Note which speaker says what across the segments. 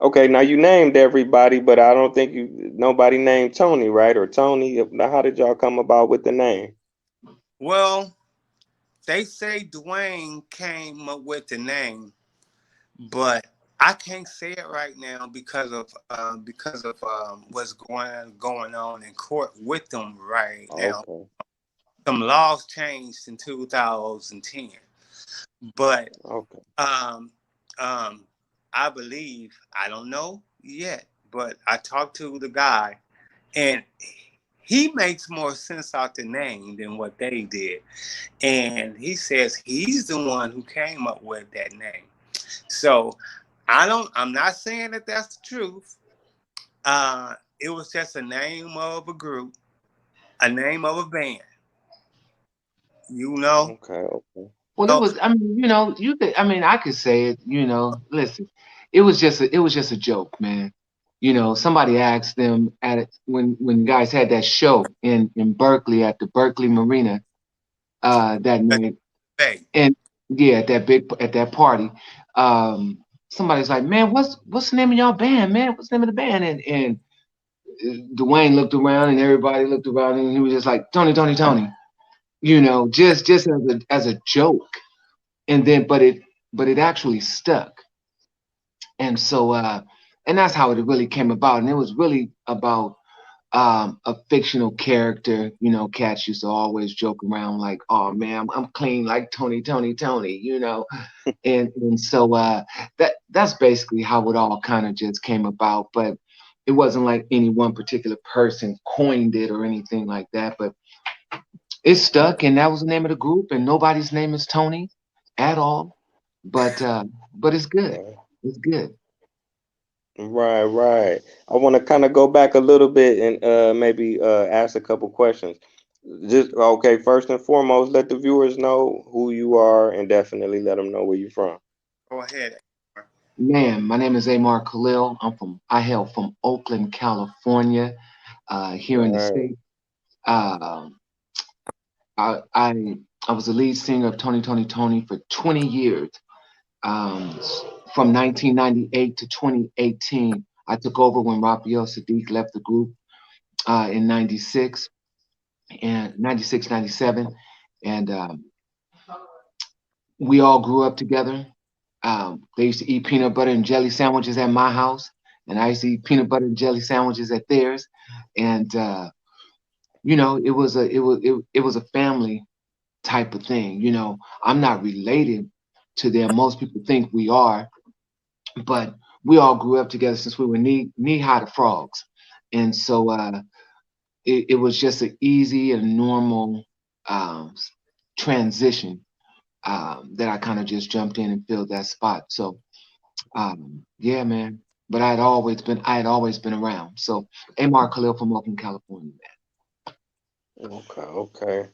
Speaker 1: Okay, now you named everybody, but I don't think nobody named Tony, right? Or Tony. Now, how did y'all come about with the name?
Speaker 2: Well, they say Dwayne came up with the name, but I can't say it right now because of what's going on in court with them right now.
Speaker 1: Okay,
Speaker 2: Some laws changed in 2010, but
Speaker 1: okay,
Speaker 2: um, um, I believe I don't know yet, but I talked to the guy, and he makes more sense out the name than what they did, and he says he's the one who came up with that name. So I'm not saying that that's the truth. It was just a name of a group, a name of a band, you know.
Speaker 1: okay, okay.
Speaker 3: Well, it
Speaker 2: So
Speaker 3: was. I mean, you could. I mean, I could say it. Listen, it was just a joke, man. Somebody asked them at it when guys had that show in Berkeley at the Berkeley Marina that night,
Speaker 2: hey,
Speaker 3: and yeah, at that party, um, somebody's like, man, what's the name of y'all band, man? What's the name of the band? And Dwayne looked around, and everybody looked around, and he was just like, Tony, Tony, Tony. Just as a joke, and then but it actually stuck, and that's how it really came about, and it was really about a fictional character. Cats used to always joke around like, oh man, I'm clean like Tony, Tony, Tony, and so that's basically how it all kind of just came about. But it wasn't like any one particular person coined it or anything like that, but it stuck, and that was the name of the group, and nobody's name is Tony at all. But it's good.
Speaker 1: Right,
Speaker 3: It's good.
Speaker 1: right, right. I want to kind of go back a little bit and maybe ask a couple questions. Just okay. First and foremost, let the viewers know who you are, and definitely let them know where you're from.
Speaker 2: go ahead.
Speaker 3: Man, my name is Amar Khalil. I hail from Oakland, California, here in the
Speaker 1: Right.
Speaker 3: state. Um I, I I was the lead singer of Tony Toni Tone for 20 years. From 1998 to 2018, I took over when Raphael Sadiq left the group in 96 and 96, 97. And we all grew up together. They used to eat peanut butter and jelly sandwiches at my house, and I used to eat peanut butter and jelly sandwiches at theirs. And it was a family type of thing. I'm not related to them. Most people think we are, but we all grew up together since we were knee high to frogs, and so it was just an easy and normal um, transition that I kind of just jumped in and filled that spot. So yeah, man. But I had always been around. So Amar Khalil from Oakland, California,
Speaker 1: Okay, okay.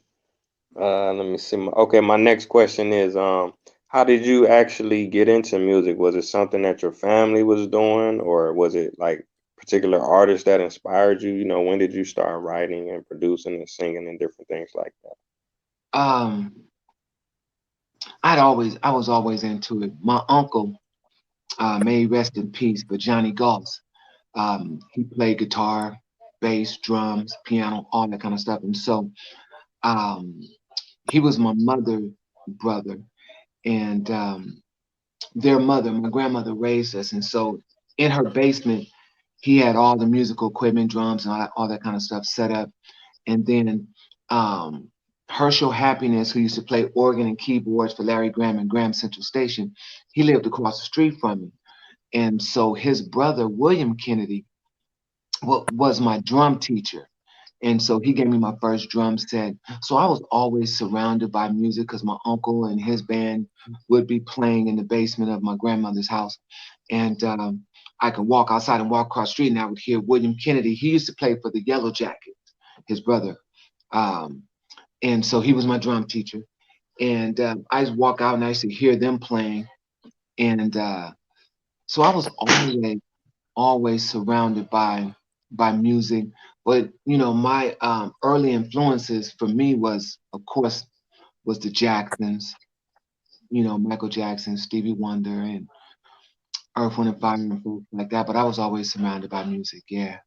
Speaker 1: Let me see. Okay, my next question is, how did you actually get into music? Was it something that your family was doing, or was it like particular artists that inspired you? You know, when did you start writing and producing and singing and different things like that?
Speaker 3: man. I was always into it. My uncle, may he rest in peace, but Johnny Goss, he played guitar, bass, drums, piano, all that kind of stuff. And so um, he was my mother brother, and their mother, my grandmother, raised us. And so in her basement, he had all the musical equipment, drums, and all that kind of stuff set up. And then um, Herschel Happiness, who used to play organ and keyboards for Larry Graham and Graham Central Station, he lived across the street from me. And so his brother, William Kennedy, was my drum teacher. And so he gave me my first drum set. So I was always surrounded by music because my uncle and his band would be playing in the basement of my grandmother's house. And I could walk outside and walk across the street, and I would hear William Kennedy. He used to play for the Yellow Jackets, his brother. Um, and so he was my drum teacher. And I just walk out and I used to hear them playing. And so I was always surrounded by music. But my early influences for me was, of course, the Jacksons. Michael Jackson, Stevie Wonder, and Earth, Wind and Fire and folks like that. But I was always surrounded by music. Yeah.